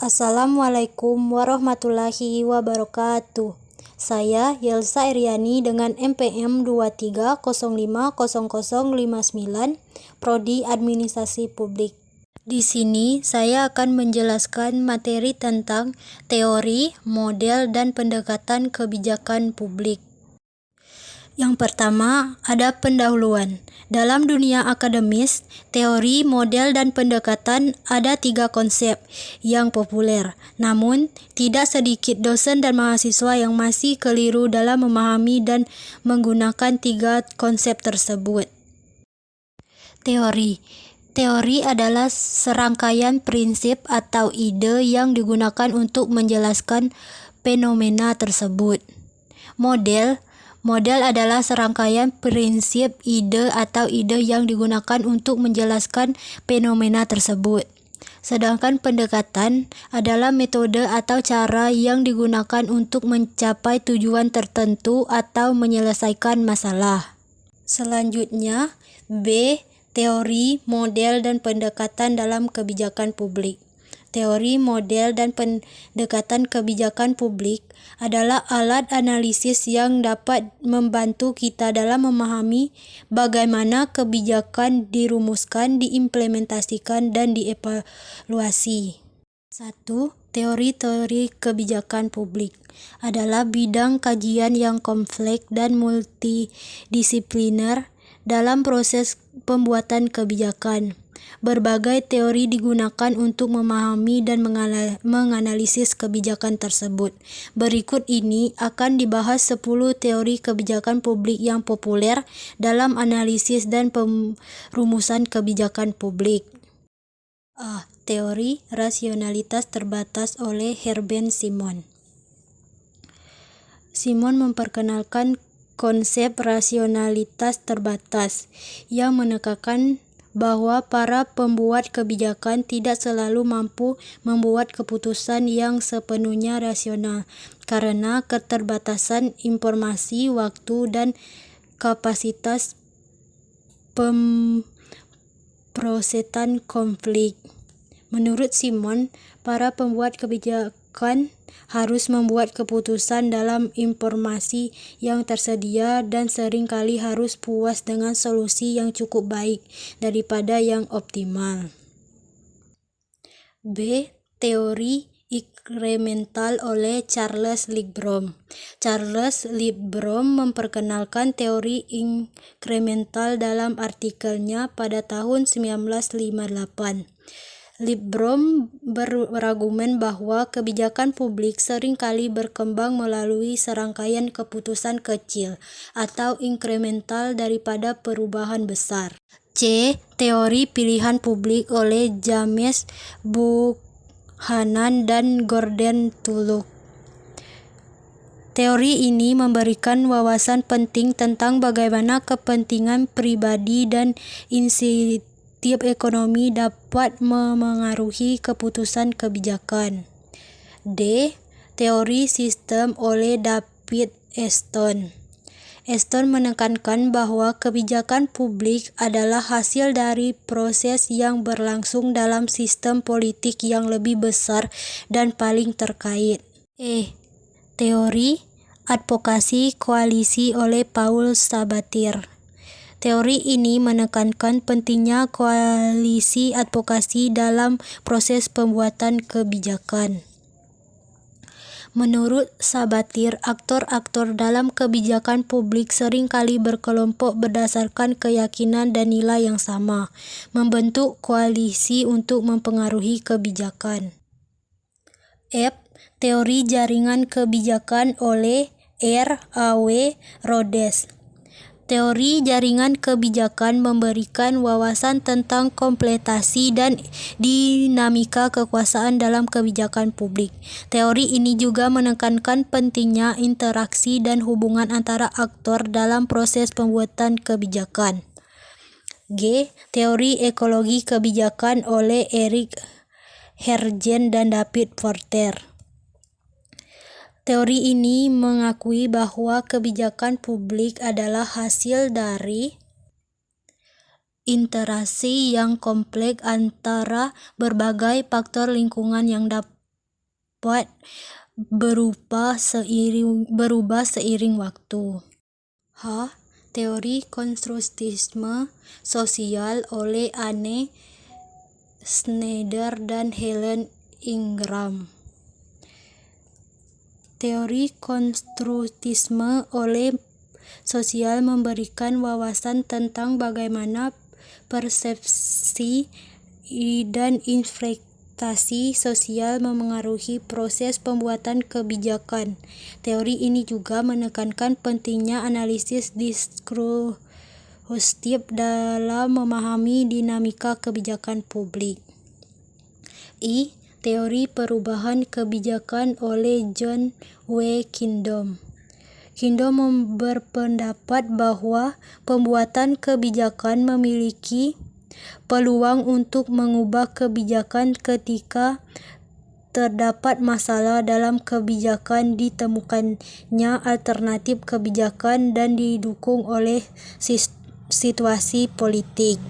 Assalamualaikum warahmatullahi wabarakatuh. Saya Yelsa Iriani dengan NPM 23050059, Prodi Administrasi Publik. Di sini saya akan menjelaskan materi tentang teori, model, dan pendekatan kebijakan publik. Yang pertama, ada pendahuluan. Dalam dunia akademis, teori, model, dan pendekatan ada 3 konsep yang populer. Namun, tidak sedikit dosen dan mahasiswa yang masih keliru dalam memahami dan menggunakan 3 konsep tersebut. Teori. Teori adalah serangkaian prinsip atau ide yang digunakan untuk menjelaskan fenomena tersebut. Model adalah serangkaian prinsip, ide, atau ide yang digunakan untuk menjelaskan fenomena tersebut. Sedangkan pendekatan adalah metode atau cara yang digunakan untuk mencapai tujuan tertentu atau menyelesaikan masalah. Selanjutnya, B. Teori, model, dan pendekatan dalam kebijakan publik. Teori, model, dan pendekatan kebijakan publik adalah alat analisis yang dapat membantu kita dalam memahami bagaimana kebijakan dirumuskan, diimplementasikan, dan dievaluasi. 1. Teori kebijakan publik adalah bidang kajian yang kompleks dan multidisipliner dalam proses pembuatan kebijakan. Berbagai teori digunakan untuk memahami dan menganalisis kebijakan tersebut. Berikut ini akan dibahas 10 teori kebijakan publik yang populer dalam analisis dan perumusan kebijakan publik. A. Teori rasionalitas terbatas oleh Herbert Simon. Simon memperkenalkan konsep rasionalitas terbatas yang menekankan bahwa para pembuat kebijakan tidak selalu mampu membuat keputusan yang sepenuhnya rasional karena keterbatasan informasi, waktu, dan kapasitas pemrosesan konflik. Menurut Simon, para pembuat kebijakan harus membuat keputusan dalam informasi yang tersedia dan seringkali harus puas dengan solusi yang cukup baik daripada yang optimal. B. Teori inkremental oleh Charles Libbrom. Charles Libbrom memperkenalkan teori inkremental dalam artikelnya pada tahun 1958. Libbrom berargumen bahwa kebijakan publik seringkali berkembang melalui serangkaian keputusan kecil atau inkremental daripada perubahan besar. C. Teori pilihan publik oleh James Buchanan dan Gordon Tulloch. Teori ini memberikan wawasan penting tentang bagaimana kepentingan pribadi dan insentif ekonomi dapat memengaruhi keputusan kebijakan. D. Teori sistem oleh David Easton. Easton menekankan bahwa kebijakan publik adalah hasil dari proses yang berlangsung dalam sistem politik yang lebih besar dan paling terkait. E. Teori advokasi koalisi oleh Paul Sabatier. Teori ini menekankan pentingnya koalisi advokasi dalam proses pembuatan kebijakan. Menurut Sabatier, aktor-aktor dalam kebijakan publik seringkali berkelompok berdasarkan keyakinan dan nilai yang sama, membentuk koalisi untuk mempengaruhi kebijakan. F. Teori jaringan kebijakan oleh R. A. W. Rhodes. Teori jaringan kebijakan memberikan wawasan tentang komplementasi dan dinamika kekuasaan dalam kebijakan publik. Teori ini juga menekankan pentingnya interaksi dan hubungan antara aktor dalam proses pembuatan kebijakan. G. Teori ekologi kebijakan oleh Eric Hergen dan David Porter. Teori ini mengakui bahwa kebijakan publik adalah hasil dari interaksi yang kompleks antara berbagai faktor lingkungan yang dapat dapat berubah seiring waktu. Teori konstruktivisme sosial oleh Anne Schneider dan Helen Ingram. Teori konstruktivisme oleh sosial memberikan wawasan tentang bagaimana persepsi dan ekspektasi sosial memengaruhi proses pembuatan kebijakan. Teori ini juga menekankan pentingnya analisis diskursif dalam memahami dinamika kebijakan publik. Teori perubahan kebijakan oleh John W. Kingdom. Kingdom berpendapat bahwa pembuatan kebijakan memiliki peluang untuk mengubah kebijakan ketika terdapat masalah dalam kebijakan, ditemukannya alternatif kebijakan, dan didukung oleh situasi politik.